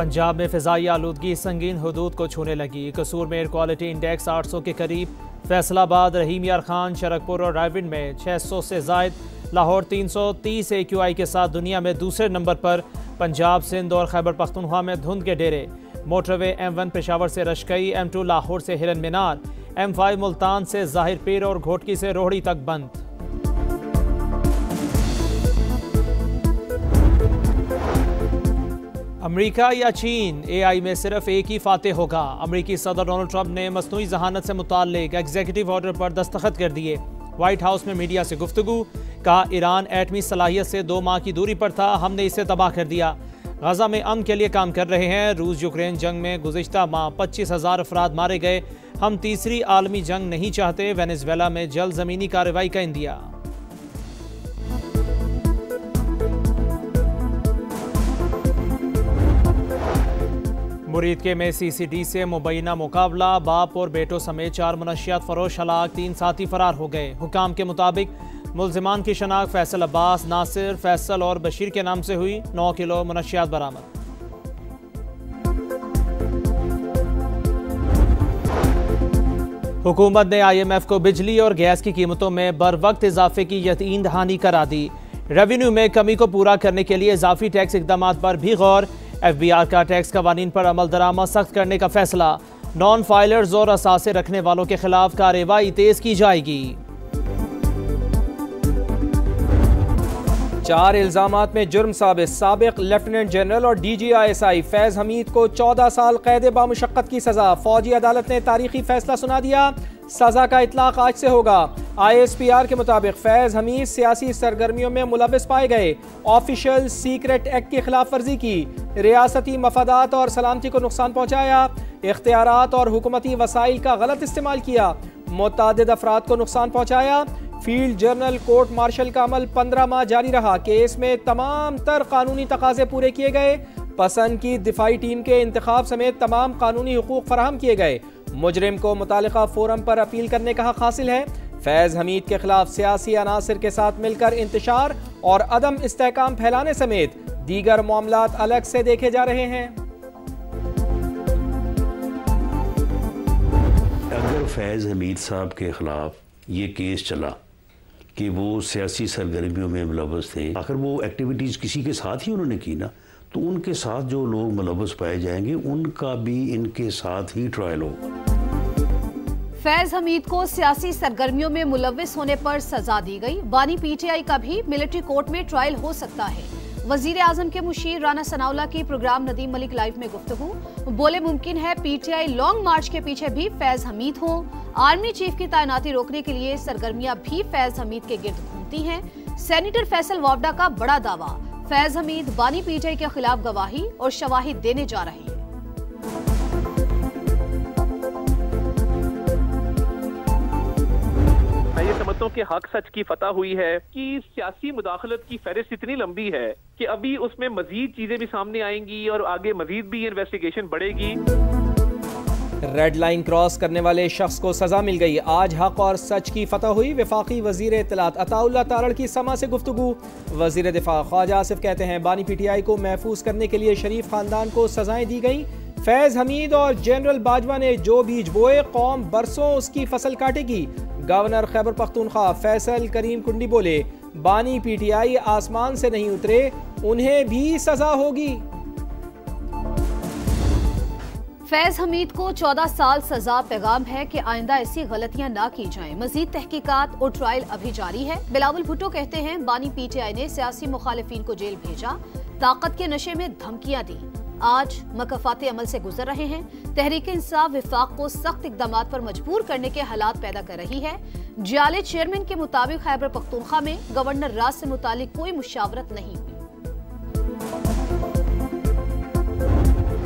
पंजाब में फ़िज़ाई आलूदगी संगीन हदूद को छूने लगी। कसूर में एयर क्वालिटी इंडेक्स 800 के करीब, फैसलाबाद, रहीम यार खान, शरकपुर और रायविंड में 600 से ज़ायद, लाहौर 330 AQI के साथ दुनिया में दूसरे नंबर पर। पंजाब, सिंध और खैबर पख्तूनख्वा में धुंध के डेरे। मोटरवे M1 पेशावर से रशकई, M2 लाहौर से हिरन मीनार, M5 मुल्तान से ज़ाहिर पीर और घोटकी से रोहड़ी तक बंद। अमेरिका या चीन, AI में सिर्फ एक ही फातेह होगा। अमेरिकी सदर डोनाल्ड ट्रंप ने मसनूई जहानत से मुताल्लिक एग्जीक्यूटिव ऑर्डर पर दस्तखत कर दिए। व्हाइट हाउस में मीडिया से गुफ्तगू, कहा ईरान एटमी सलाहियत से 2 माह की दूरी पर था, हमने इसे तबाह कर दिया। गजा में अमन के लिए काम कर रहे हैं। रूस यूक्रेन जंग में गुज़िश्ता माह 25,000 अफराद मारे गए। हम तीसरी आलमी जंग नहीं चाहते। वेनेजुएला में जल्द ज़मीनी कार्रवाई का इंदिया। मुरीदके में CCD से मुबैना मुकाबला, बाप और बेटों समेत 4 मुनशियात फरोश हलाक, 3 साथी फरार हो गए। हुकाम के मुताबिक मुल्जिमान की शनाख्त फैसल अब्बास, नासिर, फैसल और बशीर के नाम से हुई। 9 किलो मुनशियात बरामद। हुकूमत ने IMF को बिजली और गैस की कीमतों में बर वक्त इजाफे की यकीन दहानी करा दी। रेवेन्यू में कमी को पूरा करने के लिए इजाफी टैक्स इकदाम पर भी गौर। FBR का टैक्स कवानीन पर अमल दरामद सख्त करने का फैसला। नॉन फाइलर्स और असासे रखने वालों के खिलाफ कार्रवाई तेज की जाएगी। 4 इल्जामात में जुर्म साबित, साबिक लेफ्टिनेंट जनरल और DG ISI फैज हमीद को 14 साल कैद बामुशक्कत की सजा। फौजी अदालत ने तारीखी फैसला सुना दिया। सजा का इतलाक आज से होगा। ISPR के मुताबिक फैज हमीद सियासी सरगर्मियों में मुलविस पाए गए, ऑफिशियल सीक्रेट एक्ट की खिलाफ वर्जी की, रियासती मफादात और सलामती को नुकसान पहुंचाया, इख्तियारात और हुकूमती वसाइल का गलत इस्तेमाल किया, मुतअद्दिद अफराद को नुकसान पहुंचाया। फील्ड जर्नल कोर्ट मार्शल का अमल 15 माह जारी रहा। केस में तमाम तर कानूनी तकाजे पूरे किए गए। पसंद की दिफाई टीम के इंतखाब समेत तमाम कानूनी हुकूक फराहम किए गए। मुजरिम को मुतालिका फोरम पर अपील करने का हक हासिल है। फैज हमीद के खिलाफ सियासी अनासिर के साथ मिलकर इंतशार और अदम इस्तेहकाम फैलाने समेत दीगर मामलात अलग से देखे जा रहे हैं। अगर फैज हमीद साहब के खिलाफ ये केस चला कि वो सियासी सरगर्मियों में मुलव्वस थे, आखिर वो एक्टिविटीज़ किसी के साथ ही उन्होंने की ना, तो उनके साथ जो लोग मुलव्वस पाए जाएंगे उनका भी इनके साथ ही ट्रायल होगा। फैज हमीद को सियासी सरगर्मियों में मुलव्विस होने पर सजा दी गई। बानी PTI का भी मिलिट्री कोर्ट में ट्रायल हो सकता है। वजीर आजम के मुशीर राना सनाउल्लाह की प्रोग्राम नदीम मलिक लाइव में गुफ्तगू, बोले मुमकिन है PTI लॉन्ग मार्च के पीछे भी फैज हमीद हो। आर्मी चीफ की तैनाती रोकने के लिए सरगर्मियां भी फैज हमीद के गिर्द घूमती हैं। सेनेटर फैसल वावडा का बड़ा दावा, फैज हमीद बानी PTI के खिलाफ गवाही और शवाहिद देने जा रहे हैं। समतों के हक सच की फतह हुई है कि सियासी मुदाखलत की फहरिस्त इतनी लंबी है कि अभी उसमें मजीद चीजें भी सामने आएंगी और आगे मजीद भी इन्वेस्टिगेशन बढ़ेगी। रेड लाइन क्रॉस करने वाले शख्स को सजा मिल गई। आज हक और सच की फतह हुई। वफाकी वजीर इत्तलात अताउल्लाह तारड़ की समा से गुफ्तगू। वजीर दिफा ख्वाजा आसिफ कहते हैं बानी PTI को महफूज करने के लिए शरीफ खानदान को सजाएं दी गई। फैज हमीद और जनरल बाजवा ने जो बीज बोए, कौम बरसों उसकी फसल काटेगी। गवर्नर खैबर पख्तूनख्वा फैसल करीम कुंडी बोले बानी PTI आसमान से नहीं उतरे, उन्हें भी सजा होगी। फैज हमीद को 14 साल सजा। पैगाम है कि आइंदा ऐसी गलतियां ना की जाएं। मजीद तहकीकात और ट्रायल अभी जारी है। बिलावल भुट्टो कहते हैं बानी PTI ने सियासी मुखालिफिन को जेल भेजा, ताकत के नशे में धमकियां दी। आज मकफाते अमल से गुजर रहे हैं। तहरीक इंसाफ विफाक को सख्त इकदाम पर मजबूर करने के हालात पैदा कर रही है। जाले चेयरमैन के मुताबिक खैबर पख्तूनख्वा में गवर्नर राज से मुतालिक कोई मुशावरत नहीं हुई।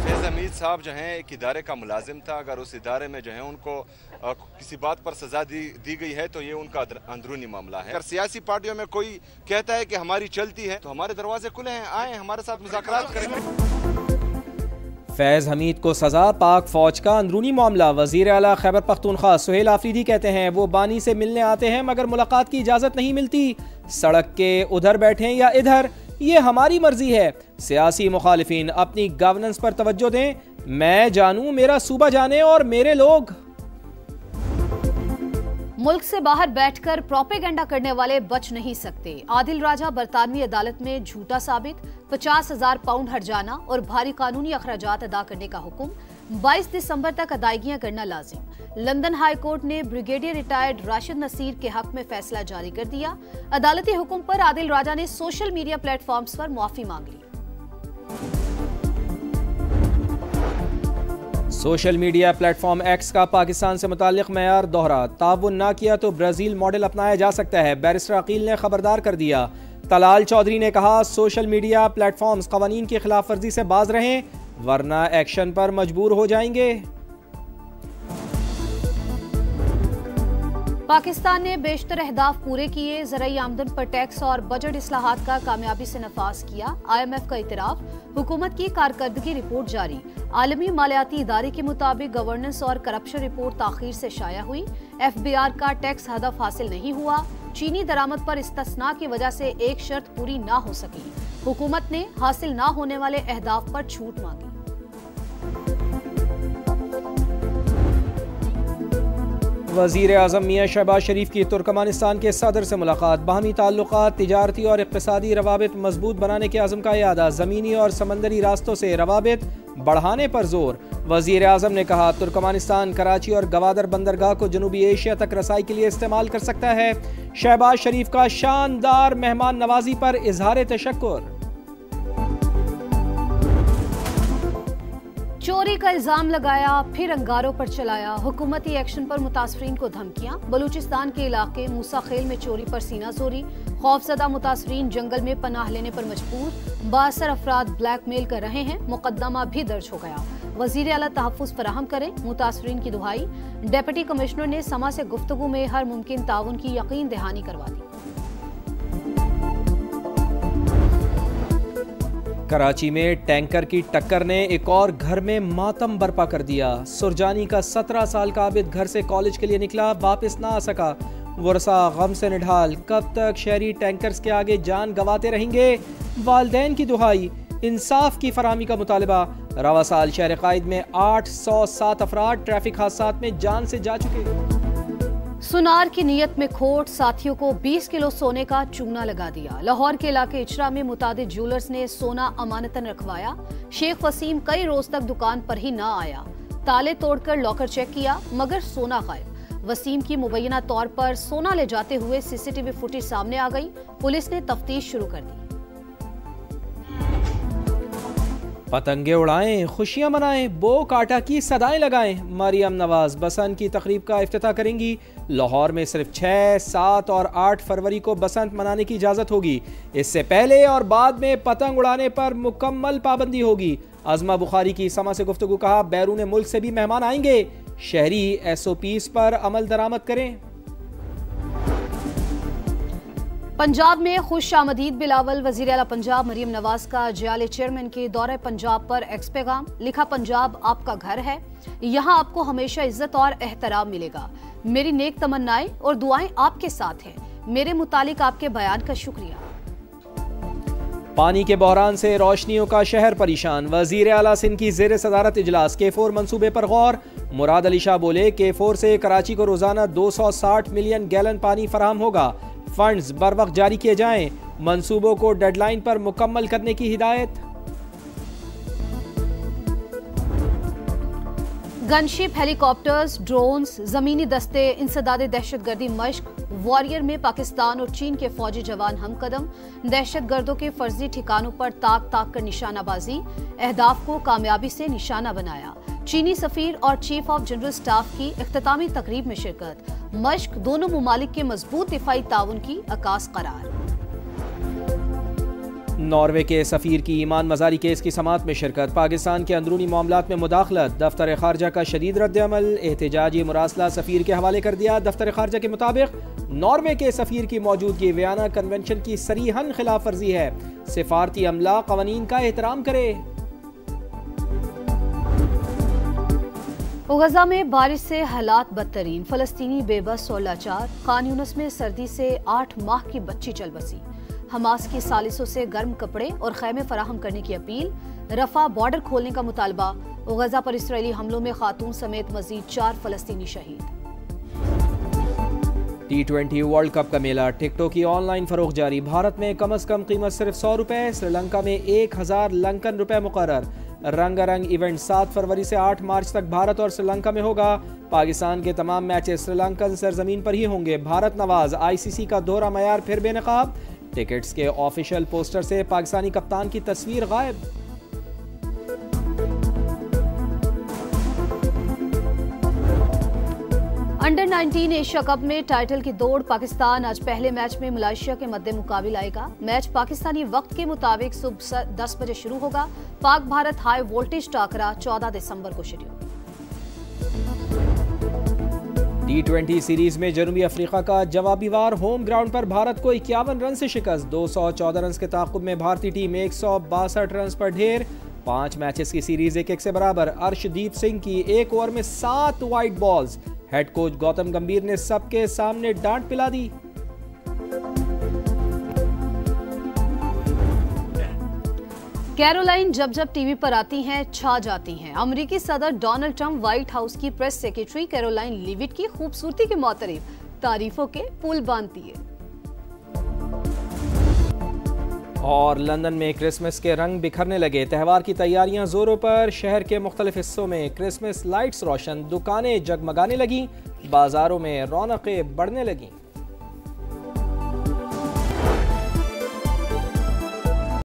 फैज हमीद साहब जो हैं एक इदारे का मुलाजिम था। अगर उस इदारे में जो है उनको किसी बात पर सजा दी गई है तो ये उनका अंदरूनी मामला है। अगर सियासी पार्टियों में कोई कहता है कि हमारी चलती है तो हमारे दरवाजे खुले हैं, आए हमारे साथ मुज़ाकरात करेंगे। फैज हमीद को सजा, पाक फौज का अंदरूनी मामला। वजीर आला खैबर पख्तूनख्वा सुहेल आफरीदी कहते हैं वो बानी से मिलने आते हैं मगर मुलाकात की इजाजत नहीं मिलती। सड़क के उधर बैठे या इधर, ये हमारी मर्जी है। सियासी मुखालिफिन अपनी गवर्नेंस पर तवज्जो दें। मैं जानूं, मेरा सूबा जाने और मेरे लोग। मुल्क से बाहर बैठकर प्रोपेगेंडा करने वाले बच नहीं सकते। आदिल राजा बरतानवी अदालत में झूठा साबित, 50,000 पाउंड हर्जाना और भारी कानूनी अखराजात अदा करने का हुक्म। 22 दिसंबर तक अदायगियां करना लाजिम। लंदन हाई कोर्ट ने ब्रिगेडियर रिटायर्ड राशिद नसीर के हक में फैसला जारी कर दिया। अदालती हुक्म पर आदिल राजा ने सोशल मीडिया प्लेटफॉर्म्स पर माफी मांग ली। सोशल मीडिया प्लेटफॉर्म एक्स का पाकिस्तान से मुताल्लिक मयार दोहरा, ताउन ना किया तो ब्राजील मॉडल अपनाया जा सकता है। बैरिस्टर अकील ने खबरदार कर दिया। तलाल चौधरी ने कहा, सोशल मीडिया प्लेटफॉर्म्स कवानीन की खिलाफ वर्जी से बाज रहें वरना एक्शन पर मजबूर हो जाएंगे। पाकिस्तान ने बेशतर अहदाफ पूरे किए। ज़राई आमदन पर टैक्स और बजट इस्लाहात का कामयाबी से नफाज किया। IMF का इतराफ, हुकूमत की कारकर्दगी रिपोर्ट जारी। आलमी मालियाती इदारे के मुताबिक गवर्नेंस और करप्शन रिपोर्ट ताखीर से शाया हुई। FBR का टैक्स हदफ हासिल नहीं हुआ। चीनी दरामद पर इस्तिस्ना की वजह से एक शर्त पूरी ना हो सकी। हुकूमत ने हासिल ना होने वाले अहदाफ पर छूट मांगी। वज़ीर आज़म मियां शहबाज शरीफ की तुर्कमानिस्तान के सदर से मुलाकात। बाहमी ताल्लुकात, तिजारती और इक़्तिसादी रवाबित मजबूत बनाने के आज़म का इरादा। ज़मीनी और समंदरी रास्तों से रवाबित बढ़ाने पर जोर। वज़ीर आज़म ने कहा, तुर्कमानिस्तान कराची और गवादर बंदरगाह को जनूबी एशिया तक रसाई के लिए इस्तेमाल कर सकता है। शहबाज शरीफ का शानदार मेहमान नवाजी पर इजहार तशक्कुर। चोरी का इल्जाम लगाया, फिर अंगारों पर चलाया। हुकूमती एक्शन पर मुतासरीन को धमकियां। बलूचिस्तान के इलाके मूसा खेल में चोरी पर सीना जोरी। खौफजदा मुतासरीन जंगल में पनाह लेने पर मजबूर। 62 अफराद ब्लैकमेल कर रहे हैं। मुकदमा भी दर्ज हो गया। वजीर आला तहफ़्फ़ुज़ फराहम करें, मुतासरीन की दुहाई। डिप्टी कमिश्नर ने समा से गुफ्तगू में हर मुमकिन ताउन की यकीन दहानी करवा दी। कराची में टैंकर की टक्कर ने एक और घर में मातम बर्पा कर दिया। सुरजानी का 17 साल का आबिद घर से कॉलेज के लिए निकला, वापस ना आ सका। वर्षा गम से निढाल, कब तक शहरी टैंकर्स के आगे जान गंवाते रहेंगे। वालदैन की दुहाई, इंसाफ की फराहमी का मुतालबा। रवा साल शहर कायद में 807 अफराद ट्रैफिक हादसात में जान से जा चुके। सुनार की नीयत में खोट, साथियों को 20 किलो सोने का चूना लगा दिया। लाहौर के इलाके इचरा में मुतादिद ज्वेलर्स ने सोना अमानतन रखवाया। शेख वसीम कई रोज तक दुकान पर ही ना आया। ताले तोड़कर लॉकर चेक किया मगर सोना गायब। वसीम की मुबैना तौर पर सोना ले जाते हुए CCTV फुटेज सामने आ गई। पुलिस ने तफ्तीश शुरू कर दी। पतंगे उड़ाएं, खुशियां मनाएं, बो काटा की सदाएं लगाएं। मरियम नवाज बसंत की तकरीब का इफ्तिताह करेंगी। लाहौर में सिर्फ 6, 7 और 8 फरवरी को बसंत मनाने की इजाज़त होगी। इससे पहले और बाद में पतंग उड़ाने पर मुकम्मल पाबंदी होगी। अज़मा बुखारी की समा से गुफ्तगू, कहा बैरून मुल्क से भी मेहमान आएंगे, शहरी SOPs पर अमल दरामद करें। पंजाब में खुश आमदीद बिलावल। वज़ीर आला पंजाब मरियम नवाज का जियाले चेयरमैन के दौरे पंजाब पर एक्स पैगाम। लिखा, पंजाब आपका घर है, यहाँ आपको हमेशा इज्जत और एहतराम मिलेगा। मेरी नेक तमन्नाएं और दुआएं आपके साथ हैं। मेरे मुतालिक आपके बयान का शुक्रिया। पानी के बहरान से रोशनियों का शहर परेशान। वज़ीर आला सिंध की ज़ेर सदारत इजलास। K4 मंसूबे पर गौर। मुराद अली शाह बोले, K4 से कराची को रोजाना 260 मिलियन गैलन पानी फराहम होगा। फंड्स बर वक्त जारी किए जाएं। मंसूबों को डेडलाइन पर मुकम्मल करने की हिदायत। गनशिप, हेलीकॉप्टर्स, ड्रोन्स, जमीनी दस्ते, इंसदादे दहशतगर्दी मश्क। वॉरियर में पाकिस्तान और चीन के फौजी जवान हमकदम। दहशतगर्दों के फर्जी ठिकानों पर ताक ताक कर निशानाबाजी। अहदाफ को कामयाबी से निशाना बनाया। चीनी सफीर और चीफ ऑफ जनरल स्टाफ की इख्तितामी तकरीब में शिरकत। मश्क दोनों मुमालिक के मजबूत दिफाई ताउन की अकास करार। नॉर्वे के सफीर की ईमान मजारी केस की समाअत में शिरकत। पाकिस्तान के अंदरूनी मामलात में मुदाखलत। दफ्तर खारजा का शदीद रद्द-ए-अमल। एहतजाजी मुरासला सफीर के हवाले कर दिया। दफ्तर खारजा के मुताबिक नॉर्वे के सफीर की मौजूदगी वियना कन्वेंशन की सरीहन खिलाफ वर्जी है। सिफारती अमला कवानीन का एहतराम करे। गजा में बारिश से हालात बदतरीन, फलस्तीनी बेबस और लाचार। खान यूनिस में सर्दी से 8 माह की बच्ची चल बसी। हमास की सालिसों से गर्म कपड़े और खैमे फराहम करने की अपील। रफा बॉर्डर खोलने का मुतालबा। गजा पर इसराइली हमलों में खातून समेत मजीद 4 फलस्तीनी शहीद। T20 वर्ल्ड कप का मेला, टिकटों की ऑनलाइन फरोख्त जारी। भारत में कम से कम कीमत सिर्फ 100 रुपए, श्रीलंका में 1000 लंकन रुपए मुकर्रर। रंगारंग इवेंट 7 फरवरी से 8 मार्च तक भारत और श्रीलंका में होगा। पाकिस्तान के तमाम मैचेस श्रीलंकन सरजमीन पर ही होंगे। भारत नवाज ICC का दोहरा मयार फिर बेनकाब। टिकट्स के ऑफिशियल पोस्टर से पाकिस्तानी कप्तान की तस्वीर गायब। अंडर 19 एशिया कप में टाइटल की दौड़। पाकिस्तान आज पहले मैच में मलेशिया के मद्दे मुकाबिल आएगा। मैच पाकिस्तानी वक्त के मुताबिक सुबह 10 बजे शुरू होगा। पाक भारत हाई वोल्टेज टाकरा 14 दिसंबर को शेड्यूल। T20 सीरीज में जनूबी अफ्रीका का जवाबी वार। होम ग्राउंड पर भारत को 51 रन से शिकस्त। 214 रन के ताक़ुब में भारतीय टीम 162 रन पर ढेर। 5 मैचेस की सीरीज 1-1 से बराबर। अर्शदीप सिंह की 1 ओवर में 7 wide balls. Head coach Gautam गंभीर ने सबके सामने डांट पिला दी। कैरोलाइन जब जब टीवी पर आती हैं छा जाती हैं। अमेरिकी सदर डोनाल्ड ट्रंप व्हाइट हाउस की प्रेस सेक्रेटरी कैरोलाइन लिविट की खूबसूरती के मुतारिफ तारीफों के पुल बांधती है। और लंदन में क्रिसमस के रंग बिखरने लगे। त्यौहार की तैयारियां जोरों पर। शहर के मुख्तलिफ हिस्सों में क्रिसमस लाइट्स रोशन, दुकानें जगमगाने लगी, बाजारों में रौनकें बढ़ने लगी।